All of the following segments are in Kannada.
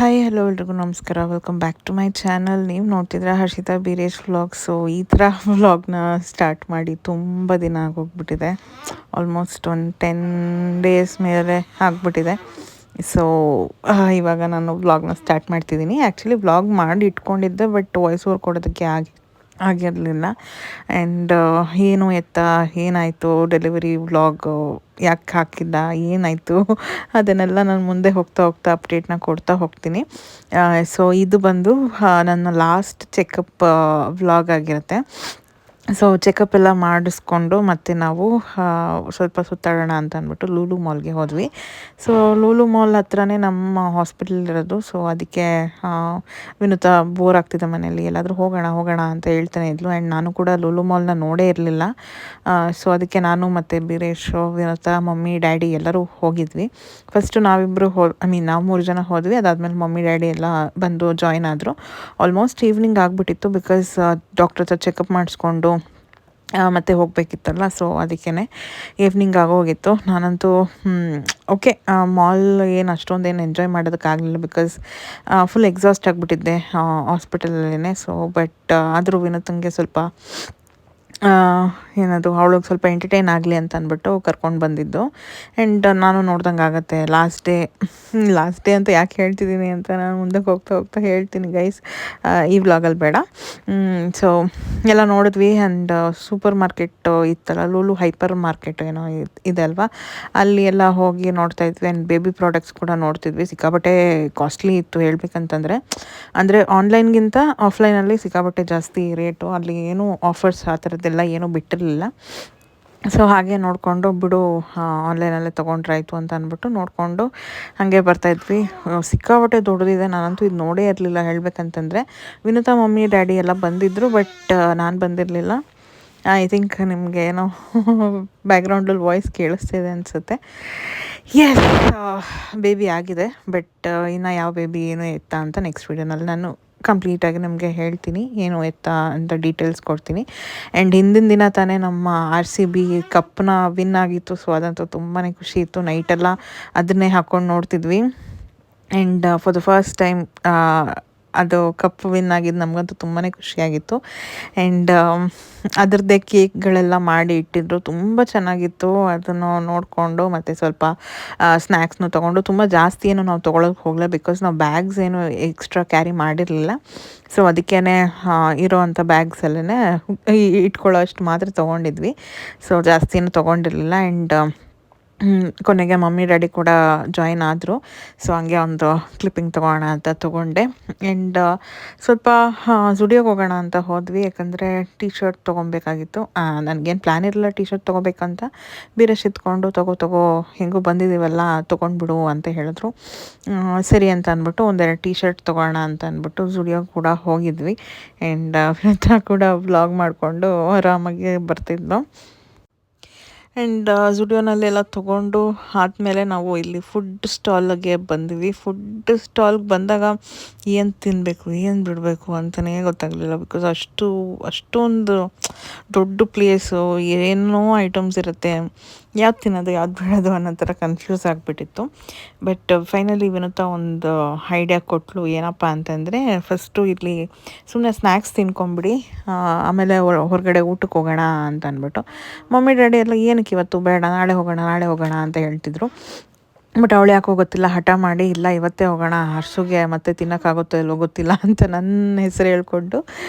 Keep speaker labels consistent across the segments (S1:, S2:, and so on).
S1: ಹಾಯ್ ಹಲೋ ಎಲ್ರಿಗೂ ನಮಸ್ಕಾರ. Welcome back to my channel. ನೀವು ನೋಡ್ತಿದ್ರೆ ಹರ್ಷಿತಾ ಬೀರೇಶ್ ವ್ಲಾಗ್. ಸೊ ಈ ಥರ ವ್ಲಾಗ್ನ ಸ್ಟಾರ್ಟ್ ಮಾಡಿ ತುಂಬ ದಿನ ಆಗೋಗ್ಬಿಟ್ಟಿದೆ. ಆಲ್ಮೋಸ್ಟ್ ಒಂದು 10 ಡೇಸ್ ಮೇಲೆ ಆಗಿಬಿಟ್ಟಿದೆ. ಸೊ ಇವಾಗ ನಾನು ವ್ಲಾಗ್ನ ಸ್ಟಾರ್ಟ್ ಮಾಡ್ತಿದ್ದೀನಿ. ಆ್ಯಕ್ಚುಲಿ ವ್ಲಾಗ್ ಮಾಡಿ ಇಟ್ಕೊಂಡಿದ್ದೆ, ಬಟ್ ವಾಯ್ಸ್ ಓವರ್ ಕೊಡೋದಕ್ಕೆ ಆಗಿರಲಿಲ್ಲ. ಆ್ಯಂಡ್ ಏನು ಎತ್ತ ಏನಾಯಿತು, ಡೆಲಿವರಿ ವ್ಲಾಗು ಯಾಕೆ ಹಾಕಿಲ್ಲ, ಏನಾಯಿತು ಅದನ್ನೆಲ್ಲ ನಾನು ಮುಂದೆ ಹೋಗ್ತಾ ಅಪ್ಡೇಟ್ನ ಕೊಡ್ತಾ ಹೋಗ್ತೀನಿ. ಸೊ ಇದು ಬಂದು ನನ್ನ ಲಾಸ್ಟ್ ಚೆಕಪ್ ವ್ಲಾಗ್ ಆಗಿರುತ್ತೆ. ಸೊ ಚೆಕಪ್ ಎಲ್ಲ ಮಾಡಿಸ್ಕೊಂಡು ಮತ್ತು ನಾವು ಸ್ವಲ್ಪ ಸುತ್ತಾಡೋಣ ಅಂತ ಅಂದ್ಬಿಟ್ಟು ಲೂಲು ಮಾಲ್ಗೆ ಹೋದ್ವಿ. ಸೊ ಲೂಲು ಮಾಲ್ ಹತ್ರನೇ ನಮ್ಮ ಹಾಸ್ಪಿಟಲ್ ಇರೋದು. ಸೊ ಅದಕ್ಕೆ ವಿನುತಾ ಬೋರ್ ಆಗ್ತಿದೆ ಮನೇಲಿ, ಎಲ್ಲಾದರೂ ಹೋಗೋಣ ಅಂತ ಹೇಳ್ತಾನೆ ಇದ್ಲು. ಆ್ಯಂಡ್ ನಾನು ಕೂಡ ಲೂಲು ಮಾಲ್ನ ನೋಡೇ ಇರಲಿಲ್ಲ. ಸೊ ಅದಕ್ಕೆ ನಾನು ಮತ್ತು ಬೀರೇಶ್, ವಿನುತಾ, ಮಮ್ಮಿ, ಡ್ಯಾಡಿ ಎಲ್ಲರೂ ಹೋಗಿದ್ವಿ. ಫಸ್ಟು ನಾವಿಬ್ಬರು ನಾವು 3 ಜನ ಹೋದ್ವಿ. ಅದಾದಮೇಲೆ ಮಮ್ಮಿ ಡ್ಯಾಡಿ ಎಲ್ಲ ಬಂದು ಜಾಯ್ನ್ ಆದರು. ಆಲ್ಮೋಸ್ಟ್ ಈವ್ನಿಂಗ್ ಆಗಿಬಿಟ್ಟಿತ್ತು, ಬಿಕಾಸ್ ಡಾಕ್ಟರ್ ಹತ್ರ ಚೆಕಪ್ ಮಾಡಿಸ್ಕೊಂಡು ಮತ್ತೆ ಹೋಗಬೇಕಿತ್ತಲ್ಲ. ಸೊ ಅದಕ್ಕೇ ಈವ್ನಿಂಗ್ ಆಗೋಗಿತ್ತು. ನಾನಂತೂ ಓಕೆ, ಮಾಲ್ ಏನು ಅಷ್ಟೊಂದೇನು ಎಂಜಾಯ್ ಮಾಡೋದಕ್ಕಾಗಲಿಲ್ಲ, ಬಿಕಾಸ್ ಫುಲ್ ಎಕ್ಸಾಸ್ಟ್ ಆಗಿಬಿಟ್ಟಿದ್ದೆ ಹಾಸ್ಪಿಟಲಲ್ಲೇ. ಸೊ ಬಟ್ ಆದರೂ ವಿನೋತಂಗೆ ಸ್ವಲ್ಪ ಏನದು ಅವಳಿಗೆ ಸ್ವಲ್ಪ ಎಂಟರ್ಟೈನ್ ಆಗಲಿ ಅಂತ ಅಂದ್ಬಿಟ್ಟು ಕರ್ಕೊಂಡು ಬಂದಿದ್ದು. ಆ್ಯಂಡ್ ನಾನು ನೋಡ್ದಂಗೆ ಆಗುತ್ತೆ. ಲಾಸ್ಟ್ ಡೇ ಅಂತ ಯಾಕೆ ಹೇಳ್ತಿದ್ದೀನಿ ಅಂತ ನಾನು ಮುಂದಕ್ಕೆ ಹೋಗ್ತಾ ಹೇಳ್ತೀನಿ ಗೈಸ್, ಈ ವ್ಲಾಗಲ್ಲಿ ಬೇಡ. ಸೊ ಎಲ್ಲ ನೋಡಿದ್ವಿ. ಆ್ಯಂಡ್ ಸೂಪರ್ ಮಾರ್ಕೆಟ್ ಇತ್ತಲ್ಲ, ಲೂಲು ಹೈಪರ್ ಮಾರ್ಕೆಟ್ ಏನೋ ಇದೆ ಅಲ್ವಾ, ಅಲ್ಲಿ ಎಲ್ಲ ಹೋಗಿ ನೋಡ್ತಾ ಇದ್ವಿ. ಆ್ಯಂಡ್ ಬೇಬಿ ಪ್ರಾಡಕ್ಟ್ಸ್ ಕೂಡ ನೋಡ್ತಿದ್ವಿ. ಸಿಕ್ಕಾಬಟ್ಟೆ ಕಾಸ್ಟ್ಲಿ ಇತ್ತು ಹೇಳ್ಬೇಕಂತಂದರೆ. ಅಂದರೆ ಆನ್ಲೈನ್ಗಿಂತ ಆಫ್ಲೈನಲ್ಲಿ ಸಿಕ್ಕಾಬಟ್ಟೆ ಜಾಸ್ತಿ ರೇಟು. ಅಲ್ಲಿ ಏನೂ ಆಫರ್ಸ್ ಆ ಥರದ್ದೆಲ್ಲ ಏನೂ ಬಿಟ್ಟಿರಲಿಲ್ಲ. ಸೊ ಹಾಗೆ ನೋಡಿಕೊಂಡು ಬಿಡು, ಆನ್ಲೈನಲ್ಲೇ ತೊಗೊಂಡ್ರಾಯ್ತು ಅಂತ ಅಂದ್ಬಿಟ್ಟು ನೋಡಿಕೊಂಡು ಹಾಗೆ ಬರ್ತಾಯಿದ್ವಿ. ಸಿಕ್ಕಾಬಟ್ಟೆ ದೊಡ್ಡದಿದೆ. ನಾನಂತೂ ಇದು ನೋಡೇ ಇರಲಿಲ್ಲ ಹೇಳ್ಬೇಕಂತಂದರೆ. ವಿನುತಾ, ಮಮ್ಮಿ, ಡ್ಯಾಡಿ ಎಲ್ಲ ಬಂದಿದ್ದರು, ಬಟ್ ನಾನು ಬಂದಿರಲಿಲ್ಲ. ಐ ಥಿಂಕ್ ನಿಮಗೆ ಏನೋ ಬ್ಯಾಕ್ಗ್ರೌಂಡಲ್ಲಿ ವಾಯ್ಸ್ ಕೇಳಿಸ್ತಿದೆ ಅನಿಸುತ್ತೆ. ಎಸ್, ಬೇಬಿ ಆಗಿದೆ. ಬಟ್ ಇನ್ನು ಯಾವ ಬೇಬಿ ಏನು ಎತ್ತ ಅಂತ ನೆಕ್ಸ್ಟ್ ವೀಡಿಯೋನಲ್ಲಿ ನಾನು ಕಂಪ್ಲೀಟಾಗಿ ನಿಮಗೆ ಹೇಳ್ತೀನಿ, ಏನು ಎತ್ತ ಅಂತ ಡೀಟೇಲ್ಸ್ ಕೊಡ್ತೀನಿ. ಆ್ಯಂಡ್ ಹಿಂದಿನ ದಿನ ತಾನೇ ನಮ್ಮ RCB ಕಪ್ನ ವಿನ್ ಆಗಿತ್ತು. ಸೊ ಅದಂತೂ ತುಂಬಾ ಖುಷಿ ಇತ್ತು. ನೈಟೆಲ್ಲ ಅದನ್ನೇ ಹಾಕ್ಕೊಂಡು ನೋಡ್ತಿದ್ವಿ. And for the first time ಅದು ಕಪ್ ವಿನ್ ಆಗಿದ್ದು ನಮಗಂತೂ ತುಂಬಾ ಖುಷಿಯಾಗಿತ್ತು. ಆ್ಯಂಡ್ ಅದರದ್ದೇ ಕೇಕ್ಗಳೆಲ್ಲ ಮಾಡಿ ಇಟ್ಟಿದ್ರು, ತುಂಬ ಚೆನ್ನಾಗಿತ್ತು. ಅದನ್ನು ನೋಡಿಕೊಂಡು ಮತ್ತು ಸ್ವಲ್ಪ ಸ್ನ್ಯಾಕ್ಸ್ನು ತೊಗೊಂಡು, ತುಂಬ ಜಾಸ್ತಿ ಏನು ನಾವು ತೊಗೊಳೋಕ್ಕೆ ಹೋಗಲ್ಲ, ಬಿಕಾಸ್ ನಾವು ಬ್ಯಾಗ್ಸ್ ಏನು ಎಕ್ಸ್ಟ್ರಾ ಕ್ಯಾರಿ ಮಾಡಿರಲಿಲ್ಲ. ಸೊ ಅದಕ್ಕೇ ಇರೋವಂಥ ಬ್ಯಾಗ್ಸಲ್ಲೇ ಇಟ್ಕೊಳ್ಳೋ ಅಷ್ಟು ಮಾತ್ರ ತೊಗೊಂಡಿದ್ವಿ. ಸೊ ಜಾಸ್ತಿ ಏನು ತೊಗೊಂಡಿರಲಿಲ್ಲ. ಆ್ಯಂಡ್ ಕೊನೆಗೆ ಮಮ್ಮಿ ಡ್ಯಾಡಿ ಕೂಡ ಜಾಯಿನ್ ಆದರು. ಸೊ ಹಂಗೆ ಒಂದು ಕ್ಲಿಪ್ಪಿಂಗ್ ತೊಗೋಣ ಅಂತ ತೊಗೊಂಡೆ. ಆ್ಯಂಡ್ ಸ್ವಲ್ಪ ಜುಡಿಯೋಗೆ ಹೋಗೋಣ ಅಂತ ಹೋದ್ವಿ, ಯಾಕಂದರೆ ಟೀ ಶರ್ಟ್ ತೊಗೊಬೇಕಾಗಿತ್ತು. ನನಗೇನು ಪ್ಲ್ಯಾನ್ ಇರಲಿಲ್ಲ ಟೀ ಶರ್ಟ್ ತೊಗೋಬೇಕಂತ. ಬೀರೇಶ್ ಇತ್ಕೊಂಡು ತಗೋ ಹೆಂಗೂ ಬಂದಿದ್ದೀವಲ್ಲ ತೊಗೊಂಡ್ಬಿಡು ಅಂತ ಹೇಳಿದ್ರು. ಸರಿ ಅಂತ ಅಂದ್ಬಿಟ್ಟು ಒಂದೆರಡು ಟೀ ಶರ್ಟ್ ತೊಗೋಣ ಅಂತ ಅಂದ್ಬಿಟ್ಟು ಜುಡಿಯೋಗೆ ಕೂಡ ಹೋಗಿದ್ವಿ. ಆ್ಯಂಡ್ ವಿನುತಾ ಕೂಡ ವ್ಲಾಗ್ ಮಾಡಿಕೊಂಡು ಆರಾಮಾಗಿ ಬರ್ತಿದ್ಲು. ಆ್ಯಂಡ್ ಜುಡಿಯೋನಲ್ಲೆಲ್ಲ ತೊಗೊಂಡು ಆದಮೇಲೆ ನಾವು ಇಲ್ಲಿ ಫುಡ್ ಸ್ಟಾಲ್ಗೆ ಬಂದ್ವಿ. ಫುಡ್ ಸ್ಟಾಲ್ಗೆ ಬಂದಾಗ ಏನು ತಿನ್ನಬೇಕು, ಏನು ಬಿಡಬೇಕು ಅಂತಲೇ ಗೊತ್ತಾಗಲಿಲ್ಲ, ಬಿಕಾಸ್ ಅಷ್ಟೊಂದು ದೊಡ್ಡ ಪ್ಲೇಸು, ಏನೋ ಐಟಮ್ಸ್ ಇರುತ್ತೆ, ಯಾವ್ದು ತಿನ್ನೋದು ಯಾವ್ದು ಬಿಡೋದು ಅನ್ನೋ ಥರ ಕನ್ಫ್ಯೂಸ್ ಆಗಿಬಿಟ್ಟಿತ್ತು. ಬಟ್ ಫೈನಲಿ ವಿನುತಾ ಒಂದು ಐಡಿಯಾ ಕೊಟ್ಟಳು. ಏನಪ್ಪ ಅಂತಂದರೆ, ಫಸ್ಟು ಇಲ್ಲಿ ಸುಮ್ಮನೆ ಸ್ನ್ಯಾಕ್ಸ್ ತಿನ್ಕೊಂಬಿಡಿ, ಆಮೇಲೆ ಹೊರಗಡೆ ಊಟಕ್ಕೆ ಹೋಗೋಣ ಅಂತ ಅಂದ್ಬಿಟ್ಟು. ಮಮ್ಮಿ ಡ್ಯಾಡಿ ಎಲ್ಲ ಏನಕ್ಕೆ ಇವತ್ತು ಬೇಡ, ನಾಳೆ ಹೋಗೋಣ ಅಂತ ಹೇಳ್ತಿದ್ರು. ಬಟ್ ಅವಳು ಯಾಕೋ ಗೊತ್ತಿಲ್ಲ, ಹಠ ಮಾಡಿ ಇಲ್ಲ ಇವತ್ತೇ ಹೋಗೋಣ, ಹರ್ಷುಗೆ ಮತ್ತೆ ತಿನ್ನೋಕ್ಕಾಗುತ್ತೋ ಇಲ್ಲವೋ ಗೊತ್ತಿಲ್ಲ ಅಂತ ನನ್ನ ಹೆಸರು ಹೇಳ್ಕೊಂಡು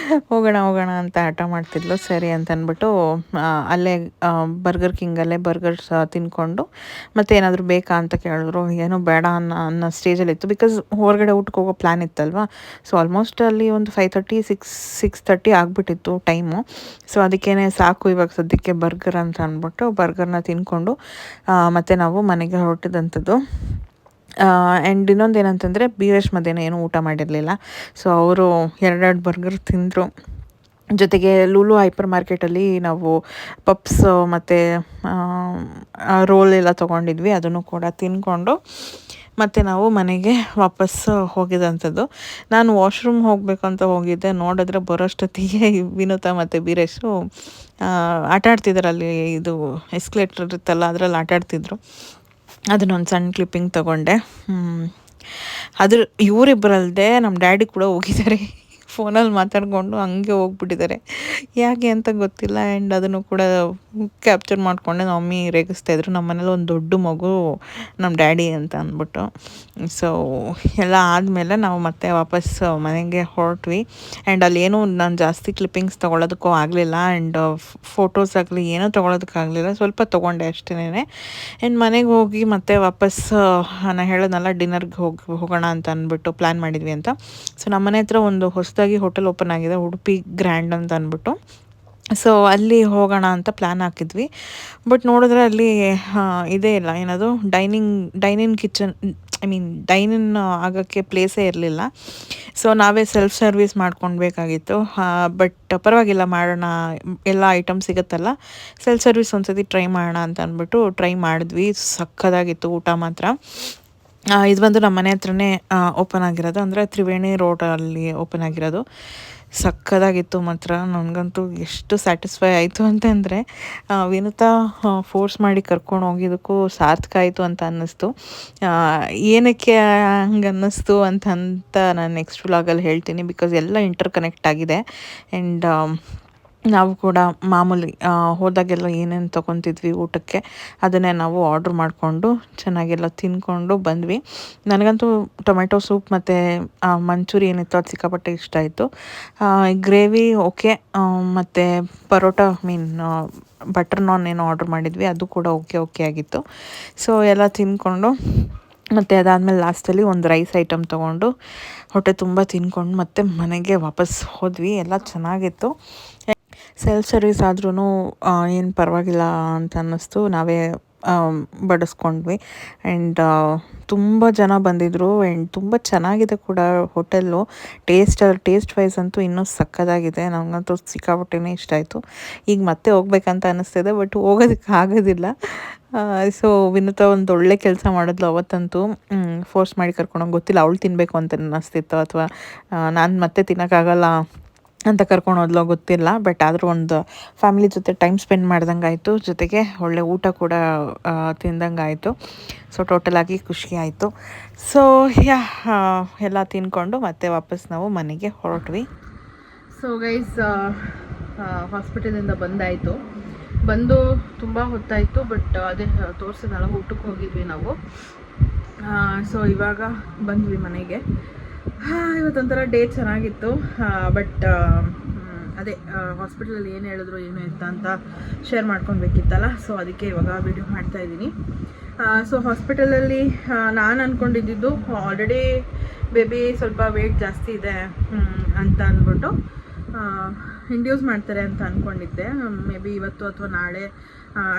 S1: ಹೋಗೋಣ ಅಂತ ಹಠ ಮಾಡ್ತಿದ್ಲು. ಸರಿ ಅಂತ ಅಂದ್ಬಿಟ್ಟು ಅಲ್ಲೇ ಬರ್ಗರ್ ಕಿಂಗಲ್ಲೇ ಬರ್ಗರ್ಸ್ ತಿನ್ಕೊಂಡು ಮತ್ತೆ ಏನಾದರೂ ಬೇಕಾ ಅಂತ ಕೇಳಿದ್ರು. ಏನೂ ಬೇಡ ಅನ್ನೋ ಸ್ಟೇಜಲ್ಲಿತ್ತು, ಬಿಕಾಸ್ ಹೊರಗಡೆ ಊಟಕ್ಕೆ ಹೋಗೋ ಪ್ಲ್ಯಾನ್ ಇತ್ತಲ್ವ. ಸೊ ಆಲ್ಮೋಸ್ಟ್ ಅಲ್ಲಿ ಒಂದು 5:30 6:30 ಆಗಿಬಿಟ್ಟಿತ್ತು ಟೈಮು. ಸೊ ಅದಕ್ಕೇ ಸಾಕು ಇವಾಗ ಸದ್ಯಕ್ಕೆ ಬರ್ಗರ್ ಅಂತ ಅಂದ್ಬಿಟ್ಟು ಬರ್ಗರ್ನ ತಿನ್ಕೊಂಡು ಮತ್ತು ನಾವು ಮನೆಗೆ ಹೊರಟಿದಂಥದ್ದು. ಆ್ಯಂಡ್ ಇನ್ನೊಂದು ಏನಂತಂದರೆ, ಬೀರೇಶ್ ಮಧ್ಯಾಹ್ನ ಏನೂ ಊಟ ಮಾಡಿರಲಿಲ್ಲ. ಸೊ ಅವರು 2 ಬರ್ಗರ್ ತಿಂದರು. ಜೊತೆಗೆ ಲೂಲು ಹೈಪರ್ ಮಾರ್ಕೆಟಲ್ಲಿ ನಾವು ಪಪ್ಸ್ ಮತ್ತು ರೋಲ್ ಎಲ್ಲ ತೊಗೊಂಡಿದ್ವಿ. ಅದನ್ನು ಕೂಡ ತಿಂದ್ಕೊಂಡು ಮತ್ತು ನಾವು ಮನೆಗೆ ವಾಪಸ್ ಹೋಗಿದಂಥದ್ದು. ನಾನು ವಾಶ್ರೂಮ್ ಹೋಗಬೇಕು ಅಂತ ಹೋಗಿದ್ದೆ. ನೋಡಿದ್ರೆ ಬರೋಷ್ಟೊತ್ತಿಗೆ ವಿನುತಾ ಮತ್ತು ಬೀರೇಶು ಆಟ ಆಡ್ತಿದ್ದಾರೆ. ಅಲ್ಲಿ ಇದು ಎಸ್ಕಲೇಟರ್ ಇರುತ್ತಲ್ಲ, ಅದರಲ್ಲಿ ಆಟ ಆಡ್ತಿದ್ರು. ಅದನ್ನೊಂದು ಸಣ್ಣ ಕ್ಲಿಪ್ಪಿಂಗ್ ತೊಗೊಂಡೆ. ಅದ್ರ ಇವರಿಬ್ಬರಲ್ಲದೆ ನಮ್ಮ ಡ್ಯಾಡಿ ಕೂಡ ಹೋಗಿದ್ದಾರೆ. ಫೋನಲ್ಲಿ ಮಾತಾಡಿಕೊಂಡು ಹಂಗೆ ಹೋಗ್ಬಿಟ್ಟಿದ್ದಾರೆ, ಯಾಕೆ ಅಂತ ಗೊತ್ತಿಲ್ಲ. ಆ್ಯಂಡ್ ಅದನ್ನು ಕೂಡ ಕ್ಯಾಪ್ಚರ್ ಮಾಡಿಕೊಂಡೆ ನಮ್ಮ ಮಮ್ಮಿ ರೇಗಿಸ್ತಾಯಿದ್ರು. ನಮ್ಮ ಮನೇಲಿ ಒಂದು ದೊಡ್ಡ ಮಗು ನಮ್ಮ ಡ್ಯಾಡಿ ಅಂತ ಅಂದ್ಬಿಟ್ಟು. ಸೊ ಎಲ್ಲ ಆದಮೇಲೆ ನಾವು ಮತ್ತೆ ವಾಪಸ್ ಮನೆಗೆ ಹೊರಟ್ವಿ. ಆ್ಯಂಡ್ ಅಲ್ಲೇನೂ ನಾನು ಜಾಸ್ತಿ ಕ್ಲಿಪ್ಪಿಂಗ್ಸ್ ತೊಗೊಳೋದಕ್ಕೂ ಆಗಲಿಲ್ಲ. ಆ್ಯಂಡ್ ಫೋಟೋಸ್ ಆಗಲಿ ಏನೂ ತೊಗೊಳೋದಕ್ಕಾಗಲಿಲ್ಲ, ಸ್ವಲ್ಪ ತೊಗೊಂಡೆ ಅಷ್ಟೇ. ಆ್ಯಂಡ್ ಮನೆಗೆ ಹೋಗಿ ಮತ್ತೆ ವಾಪಸ್ ನಾನು ಹೇಳೋದಲ್ಲ, ಡಿನ್ನರ್ಗೆ ಹೋಗೋಣ ಅಂತ ಅಂದ್ಬಿಟ್ಟು ಪ್ಲ್ಯಾನ್ ಮಾಡಿದ್ವಿ ಅಂತ. ಸೊ ನಮ್ಮ ಮನೆ ಹತ್ರ ಒಂದು ಹೊಸದಾಗಿ ಹೋಟೆಲ್ ಓಪನ್ ಆಗಿದೆ, ಉಡುಪಿ ಗ್ರ್ಯಾಂಡ್ ಅಂತ ಅಂದ್ಬಿಟ್ಟು. ಸೊ ಅಲ್ಲಿ ಹೋಗೋಣ ಅಂತ ಪ್ಲ್ಯಾನ್ ಹಾಕಿದ್ವಿ. ಬಟ್ ನೋಡಿದ್ರೆ ಅಲ್ಲಿ ಇದೇ ಇಲ್ಲ, ಏನದು ಡೈನಿಂಗ್ ಕಿಚನ್, ಡೈನಿನ್ ಆಗೋಕ್ಕೆ ಪ್ಲೇಸೇ ಇರಲಿಲ್ಲ. ಸೊ ನಾವೇ ಸೆಲ್ಫ್ ಸರ್ವಿಸ್ ಮಾಡ್ಕೊಳ್ಬೇಕಾಗಿತ್ತು. ಬಟ್ ಪರವಾಗಿಲ್ಲ, ಮಾಡೋಣ, ಎಲ್ಲ ಐಟಮ್ ಸಿಗುತ್ತಲ್ಲ, ಸೆಲ್ಫ್ ಸರ್ವಿಸ್ ಒಂದ್ಸತಿ ಟ್ರೈ ಮಾಡೋಣ ಅಂತ ಅಂದ್ಬಿಟ್ಟು ಟ್ರೈ ಮಾಡಿದ್ವಿ. ಸಕ್ಕತ್ತಾಗಿತ್ತು ಊಟ ಮಾತ್ರ. ಇದು ಬಂದು ನಮ್ಮ ಮನೆ ಹತ್ರನೇ ಓಪನ್ ಆಗಿರೋದು, ಅಂದರೆ ತ್ರಿವೇಣಿ ರೋಡಲ್ಲಿ ಓಪನ್ ಆಗಿರೋದು. ಸಕ್ಕತ್ತಾಗಿತ್ತು ಮಾತ್ರ. ನನಗಂತೂ ಎಷ್ಟು ಸ್ಯಾಟಿಸ್ಫೈ ಆಯಿತು ಅಂತಂದರೆ, ವಿನುತಾ ಫೋರ್ಸ್ ಮಾಡಿ ಕರ್ಕೊಂಡು ಹೋಗಿದ್ದಕ್ಕೂ ಸಾರ್ಥಕ ಆಯಿತು ಅಂತ ಅನ್ನಿಸ್ತು. ಏನಕ್ಕೆ ಹಂಗೆ ಅನ್ನಿಸ್ತು ಅಂತ ನಾನು ನೆಕ್ಸ್ಟ್ ವ್ಲಾಗಲ್ಲಿ ಹೇಳ್ತೀನಿ, ಬಿಕಾಸ್ ಎಲ್ಲ ಇಂಟರ್ ಕನೆಕ್ಟ್ ಆಗಿದೆ. ಆ್ಯಂಡ್ ನಾವು ಕೂಡ ಮಾಮೂಲಿ ಹೋದಾಗೆಲ್ಲ ಏನೇನು ತೊಗೊತಿದ್ವಿ ಊಟಕ್ಕೆ, ಅದನ್ನೇ ನಾವು ಆರ್ಡ್ರ್ ಮಾಡಿಕೊಂಡು ಚೆನ್ನಾಗೆಲ್ಲ ತಿಂದ್ಕೊಂಡು ಬಂದ್ವಿ. ನನಗಂತೂ ಟೊಮೆಟೊ ಸೂಪ್ ಮತ್ತು ಮಂಚೂರಿ ಏನಿತ್ತು ಅದು ಸಿಕ್ಕಾಪಟ್ಟೆ ಇಷ್ಟ ಆಯಿತು. ಗ್ರೇವಿ ಓಕೆ, ಮತ್ತು ಪರೋಟ ಬಟರ್ ನಾನ್ ಏನೋ ಆರ್ಡ್ರ್ ಮಾಡಿದ್ವಿ, ಅದು ಕೂಡ ಓಕೆ ಆಗಿತ್ತು. ಸೊ ಎಲ್ಲ ತಿಂದ್ಕೊಂಡು ಮತ್ತು ಅದಾದಮೇಲೆ ಲಾಸ್ಟಲ್ಲಿ ಒಂದು ರೈಸ್ ಐಟಮ್ ತೊಗೊಂಡು ಹೊಟ್ಟೆ ತುಂಬ ತಿಂದ್ಕೊಂಡು ಮತ್ತೆ ಮನೆಗೆ ವಾಪಸ್ ಹೋದ್ವಿ. ಎಲ್ಲ ಚೆನ್ನಾಗಿತ್ತು. ಸೆಲ್ಫ್ ಸರ್ವಿಸ್ ಆದ್ರೂ ಏನು ಪರವಾಗಿಲ್ಲ ಅಂತ ಅನ್ನಿಸ್ತು. ನಾವೇ ಬಡಿಸ್ಕೊಂಡ್ವಿ. ಆ್ಯಂಡ್ ತುಂಬ ಜನ ಬಂದಿದ್ದರು. ಆ್ಯಂಡ್ ತುಂಬ ಚೆನ್ನಾಗಿದೆ ಕೂಡ ಹೋಟೆಲ್ಲು. ಟೇಸ್ಟ್ ವೈಸ್ ಅಂತೂ ಇನ್ನೂ ಸಕ್ಕತ್ತಾಗಿದೆ. ನನಗಂತೂ ಸಿಕ್ಕಾಪಟ್ಟೆನೇ ಇಷ್ಟ ಆಯಿತು. ಈಗ ಮತ್ತೆ ಹೋಗ್ಬೇಕಂತ ಅನ್ನಿಸ್ತಿದೆ, ಬಟ್ ಹೋಗೋದಕ್ಕೆ ಆಗೋದಿಲ್ಲ. ಸೊ ವಿನುತಾ ಒಂದು ಒಳ್ಳೆ ಕೆಲಸ ಮಾಡಿದ್ಲು ಅವತ್ತಂತೂ. ಫೋರ್ಸ್ ಮಾಡಿ ಕರ್ಕೊಂಡೋಗಿ, ಗೊತ್ತಿಲ್ಲ ಅವಳು ತಿನ್ನಬೇಕು ಅಂತ ಅನ್ನಿಸ್ತಿತ್ತು ಅಥವಾ ನಾನು ಮತ್ತೆ ತಿನ್ನೋಕ್ಕಾಗಲ್ಲ ಅಂತ ಕರ್ಕೊಂಡು ಹೋದ್ಲೋ ಗೊತ್ತಿಲ್ಲ. ಬಟ್ ಆದರೂ ಒಂದು ಫ್ಯಾಮಿಲಿ ಜೊತೆ ಟೈಮ್ ಸ್ಪೆಂಡ್ ಮಾಡ್ದಂಗೆ ಆಯಿತು, ಜೊತೆಗೆ ಒಳ್ಳೆ ಊಟ ಕೂಡ ತಿಂದಂಗೆ ಆಯಿತು. ಸೊ ಟೋಟಲಾಗಿ ಖುಷಿ ಆಯಿತು. ಸೊ ಎಲ್ಲ ತಿಂದ್ಕೊಂಡು ಮತ್ತೆ ವಾಪಸ್ ನಾವು ಮನೆಗೆ ಹೊರಟ್ವಿ. ಸೊ ಗೈಸ್, ಹಾಸ್ಪಿಟಲಿಂದ ಬಂದು ತುಂಬ ಹೊತ್ತಾಯಿತು. ಬಟ್ ಅದೇ ತೋರಿಸಿದ್ನಲ್ಲ, ಊಟಕ್ಕೆ ಹೋಗಿದ್ವಿ ನಾವು. ಸೊ ಇವಾಗ ಬಂದ್ವಿ ಮನೆಗೆ. ಇವತ್ತೊಂಥರ ಡೇ ಚೆನ್ನಾಗಿತ್ತು. ಬಟ್ ಅದೇ ಹಾಸ್ಪಿಟಲಲ್ಲಿ ಏನು ಹೇಳಿದ್ರು ಏನು ಎತ್ತ ಅಂತ ಶೇರ್ ಮಾಡ್ಕೊಬೇಕಿತ್ತಲ್ಲ. ಸೊ ಅದಕ್ಕೆ ಇವಾಗ ವಿಡಿಯೋ ಮಾಡ್ತಾಯಿದ್ದೀನಿ. ಸೊ ಹಾಸ್ಪಿಟಲಲ್ಲಿ ನಾನು ಅಂದ್ಕೊಂಡಿದ್ದು ಆಲ್ರೆಡಿ ಬೇಬಿ ಸ್ವಲ್ಪ ವೆಯ್ಟ್ ಜಾಸ್ತಿ ಇದೆ ಅಂತ ಅಂದ್ಬಿಟ್ಟು ಇಂಡ್ಯೂಸ್ ಮಾಡ್ತಾರೆ ಅಂತ ಅಂದ್ಕೊಂಡಿದ್ದೆ. ಮೇ ಬಿ ಇವತ್ತು ಅಥವಾ ನಾಳೆ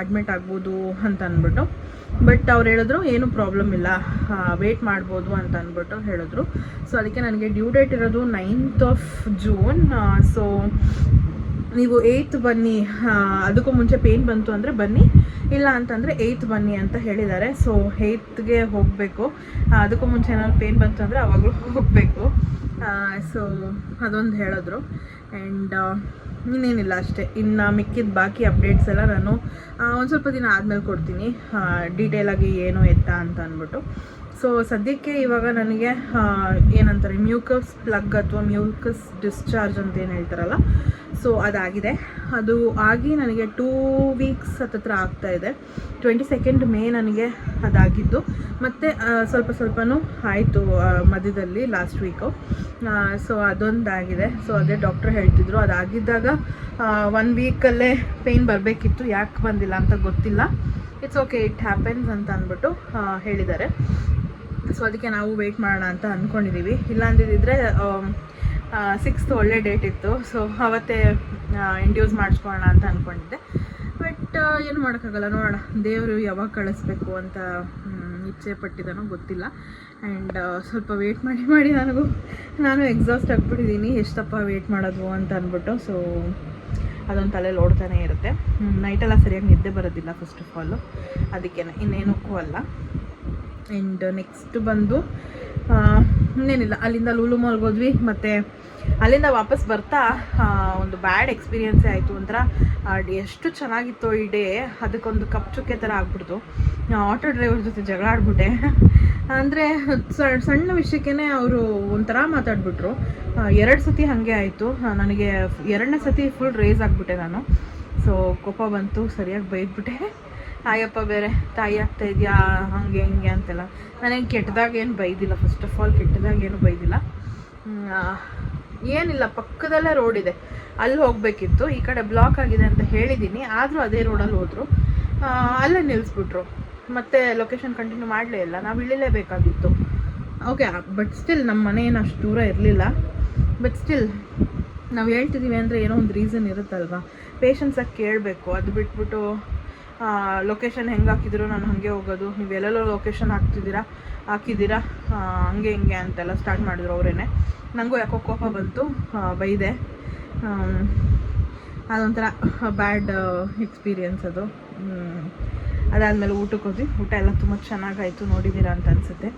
S1: ಅಡ್ಮಿಟ್ ಆಗ್ಬೋದು ಅಂತ ಅಂದ್ಬಿಟ್ಟು. ಬಟ್ ಅವ್ರು ಹೇಳಿದ್ರು ಏನೂ ಪ್ರಾಬ್ಲಮ್ ಇಲ್ಲ, ವೆಯ್ಟ್ ಮಾಡ್ಬೋದು ಅಂತ ಅಂದ್ಬಿಟ್ಟು ಹೇಳಿದ್ರು. ಸೊ ಅದಕ್ಕೆ ನನಗೆ ಡ್ಯೂ ಡೇಟ್ ಇರೋದು 9th ಜೂನ್. ಸೊ ನೀವು 8th ಬನ್ನಿ, ಅದಕ್ಕೂ ಮುಂಚೆ ಪೇಯ್ನ್ ಬಂತು ಅಂದರೆ ಬನ್ನಿ, ಇಲ್ಲ ಅಂತಂದರೆ 8th ಬನ್ನಿ ಅಂತ ಹೇಳಿದ್ದಾರೆ. ಸೊ 8th ಹೋಗಬೇಕು. ಅದಕ್ಕೂ ಮುಂಚೆ ಏನಾದ್ರು ಪೇಯ್ನ್ ಬಂತು ಅಂದರೆ ಆವಾಗಲೂ ಹೋಗಬೇಕು. ಸೊ ಅದೊಂದು ಹೇಳಿದ್ರು. ಆ್ಯಂಡ್ ಇನ್ನೇನಿಲ್ಲ ಅಷ್ಟೇ. ಇನ್ನು ಮಿಕ್ಕಿದ ಬಾಕಿ ಅಪ್ಡೇಟ್ಸ್ ಎಲ್ಲ ನಾನು ಒಂದು ಸ್ವಲ್ಪ ದಿನ ಆದಮೇಲೆ ಕೊಡ್ತೀನಿ, ಡೀಟೇಲಾಗಿ ಏನು ಎತ್ತ ಅಂತ ಅಂದ್ಬಿಟ್ಟು. ಸೊ ಸದ್ಯಕ್ಕೆ ಇವಾಗ ನನಗೆ ಏನಂತಾರೆ, ಮ್ಯೂಕಸ್ ಪ್ಲಗ್ ಅಥವಾ ಮ್ಯೂಕಸ್ ಡಿಸ್ಚಾರ್ಜ್ ಅಂತ ಏನು ಹೇಳ್ತಾರಲ್ಲ, ಸೊ ಅದಾಗಿದೆ. ಅದು ಆಗಿ ನನಗೆ 2 ವೀಕ್ಸ್ ಹತ್ತಿರ ಆಗ್ತಾಯಿದೆ. 22nd ಮೇ ನನಗೆ ಅದಾಗಿದ್ದು. ಮತ್ತು ಸ್ವಲ್ಪನೂ ಆಯಿತು ಮಧ್ಯದಲ್ಲಿ, ಲಾಸ್ಟ್ ವೀಕು. ಸೊ ಅದೊಂದಾಗಿದೆ. ಸೊ ಅದೇ ಡಾಕ್ಟ್ರ್ ಹೇಳ್ತಿದ್ರು, ಅದಾಗಿದ್ದಾಗ 1 ವೀಕಲ್ಲೇ ಪೇಯ್ನ್ ಬರಬೇಕಿತ್ತು, ಯಾಕೆ ಬಂದಿಲ್ಲ ಅಂತ ಗೊತ್ತಿಲ್ಲ. ಇಟ್ಸ್ ಓಕೆ, ಇಟ್ ಹ್ಯಾಪನ್ಸ್ ಅಂತ ಅಂದ್ಬಿಟ್ಟು ಹೇಳಿದ್ದಾರೆ. ಸೊ ಅದಕ್ಕೆ ನಾವು ವೆಯ್ಟ್ ಮಾಡೋಣ ಅಂತ ಅಂದ್ಕೊಂಡಿದ್ದೀವಿ. ಇಲ್ಲ ಅಂದಿದ್ದರೆ 6th ಒಳ್ಳೆ ಡೇಟ್ ಇತ್ತು. ಸೊ ಅವತ್ತೇ ಇಂಡ್ಯೂಸ್ ಮಾಡಿಸ್ಕೊಳ್ಳೋಣ ಅಂತ ಅಂದ್ಕೊಂಡಿದ್ದೆ. ಬಟ್ ಏನು ಮಾಡೋಕ್ಕಾಗಲ್ಲ, ನೋಡೋಣ ದೇವರು ಯಾವಾಗ ಕಳಿಸ್ಬೇಕು ಅಂತ ಇಚ್ಛೆ ಪಟ್ಟಿದ್ದಾನೋ ಗೊತ್ತಿಲ್ಲ. ಆ್ಯಂಡ್ ಸ್ವಲ್ಪ ವೆಯ್ಟ್ ಮಾಡಿ ನಾನು ಎಕ್ಸಾಸ್ಟ್ ಆಗಿಬಿಟ್ಟಿದ್ದೀನಿ, ಎಷ್ಟಪ್ಪ ವೆಯ್ಟ್ ಮಾಡೋದು ಅಂತ ಅಂದ್ಬಿಟ್ಟು. ಸೊ ಅದೊಂದು ತಲೆಯಲ್ಲಿ ಓಡ್ತಾನೆ ಇರುತ್ತೆ. ನೈಟೆಲ್ಲ ಸರಿಯಾಗಿ ನಿದ್ದೆ ಬರೋದಿಲ್ಲ ಫಸ್ಟ್ ಆಫ್ ಆಲು, ಅದಕ್ಕೆ ಇನ್ನೇನಕ್ಕೂ ಅಲ್ಲ. ಆ್ಯಂಡ್ ನೆಕ್ಸ್ಟ್ ಬಂದು ಇನ್ನೇನಿಲ್ಲ, ಅಲ್ಲಿಂದ ಲೂಲು ಮಾಲ್ಗೆ ಹೋದ್ವಿ. ಮತ್ತು ಅಲ್ಲಿಂದ ವಾಪಸ್ ಬರ್ತಾ ಒಂದು ಬ್ಯಾಡ್ ಎಕ್ಸ್ಪೀರಿಯೆನ್ಸೇ ಆಯಿತು. ಒಂಥರ ಎಷ್ಟು ಚೆನ್ನಾಗಿತ್ತು ಈ ಡೇ, ಅದಕ್ಕೊಂದು ಕಪ್ ಚುಕ್ಕೆ ಥರ ಆಗ್ಬಿಡ್ತು. ಆಟೋ ಡ್ರೈವರ್ ಜೊತೆ ಜಗಳ ಆಡ್ಬಿಟ್ಟೆ. ಅಂದರೆ ಸಣ್ಣ ವಿಷಯಕ್ಕೇ ಅವರು ಒಂಥರ ಮಾತಾಡ್ಬಿಟ್ರು. 2 ಸತಿ ಹಾಗೆ ಆಯಿತು. ನನಗೆ 2ನೇ ಸತಿ ಫುಲ್ ರೇಸ್ ಆಗಿಬಿಟ್ಟೆ ನಾನು. ಸೊ ಕೋಪ ಬಂತು, ಸರಿಯಾಗಿ ಬೈದ್ಬಿಟ್ಟೆ. ಆಯಪ್ಪ ಬೇರೆ ತಾಯಿ ಆಗ್ತಾ ಇದೆಯಾ ಹಾಗೆ ಹಿಂಗೆ ಅಂತೆಲ್ಲ. ನಾನೇನು ಕೆಟ್ಟದಾಗೇನು ಬೈದಿಲ್ಲ, ಫಸ್ಟ್ ಆಫ್ ಆಲ್ ಕೆಟ್ಟದಾಗೇನು ಬೈದಿಲ್ಲ. ಏನಿಲ್ಲ, ಪಕ್ಕದಲ್ಲೇ ರೋಡ್ ಇದೆ, ಅಲ್ಲಿ ಹೋಗಬೇಕಿತ್ತು. ಈ ಕಡೆ ಬ್ಲಾಕ್ ಆಗಿದೆ ಅಂತ ಹೇಳಿದ್ದೀನಿ, ಆದರೂ ಅದೇ ರೋಡಲ್ಲಿ ಹೋದರು. ಅಲ್ಲೇ ನಿಲ್ಲಿಸ್ಬಿಟ್ರು. ಮತ್ತೆ ಲೊಕೇಶನ್ ಕಂಟಿನ್ಯೂ ಮಾಡಲೇ ಇಲ್ಲ, ನಾವು ಇಳಿಲೇಬೇಕಾಗಿತ್ತು. ಓಕೆ, ಬಟ್ ಸ್ಟಿಲ್ ನಮ್ಮ ಮನೆ ಏನು ಅಷ್ಟು ದೂರ ಇರಲಿಲ್ಲ. ಬಟ್ ಸ್ಟಿಲ್ ನಾವು ಹೇಳ್ತಿದ್ದೀವಿ ಅಂದರೆ ಏನೋ ಒಂದು ರೀಸನ್ ಇರುತ್ತಲ್ವ, ಪೇಷನ್ಸಾಗಿ ಕೇಳಬೇಕು. ಅದು ಬಿಟ್ಬಿಟ್ಟು ಲೊಕೇಶನ್ ಹೆಂಗೆ ಹಾಕಿದ್ರು ನಾನು ಹಾಗೆ ಹೋಗೋದು, ನೀವು ಎಲ್ಲೆಲ್ಲೋ ಲೊಕೇಶನ್ ಹಾಕಿದ್ದೀರಾ ಹಂಗೆ ಹಿಂಗೆ ಅಂತೆಲ್ಲ ಸ್ಟಾರ್ಟ್ ಮಾಡಿದ್ರು ಅವರೇ. ನನಗೂ ಯಾಕೋ ಕೋಪ ಬಂತು, ಬೈದೆ. ಅದೊಂಥರ ಬ್ಯಾಡ್ ಎಕ್ಸ್ಪೀರಿಯೆನ್ಸ್ ಅದು. ಅದಾದಮೇಲೆ ಊಟಕ್ಕೆ ಹೋದ್ವಿ. ಊಟ ಎಲ್ಲ ತುಂಬ ಚೆನ್ನಾಗಾಯಿತು, ನೋಡಿದ್ದೀರಾ ಅಂತ ಅನಿಸುತ್ತೆ.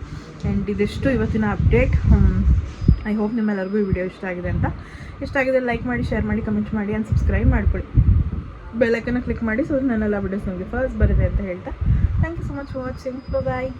S1: ಆ್ಯಂಡ್ ಇದಿಷ್ಟು ಇವತ್ತಿನ ಅಪ್ಡೇಟ್. ಐ ಹೋಪ್ ನಿಮ್ಮೆಲ್ಲರಿಗೂ ಈ ವಿಡಿಯೋ ಇಷ್ಟ ಆಗಿದೆ ಅಂತ. ಇಷ್ಟ ಆಗಿದೆ ಲೈಕ್ ಮಾಡಿ, ಶೇರ್ ಮಾಡಿ, ಕಮೆಂಟ್ ಮಾಡಿ ಆ್ಯಂಡ್ ಸಬ್ಸ್ಕ್ರೈಬ್ ಮಾಡ್ಕೊಳ್ಳಿ. ಬೆಲ್ಲೈಕನ್ನ ಕ್ಲಿಕ್ ಮಾಡಿ, ಸೊ ನನ್ನೆಲ್ಲ ವಿಡಿಯೋಸ್ ನಮಗೆ ಫಸ್ಟ್ ಬರುತ್ತೆ ಅಂತ ಹೇಳ್ತಾ thank you so much for watching. Bye.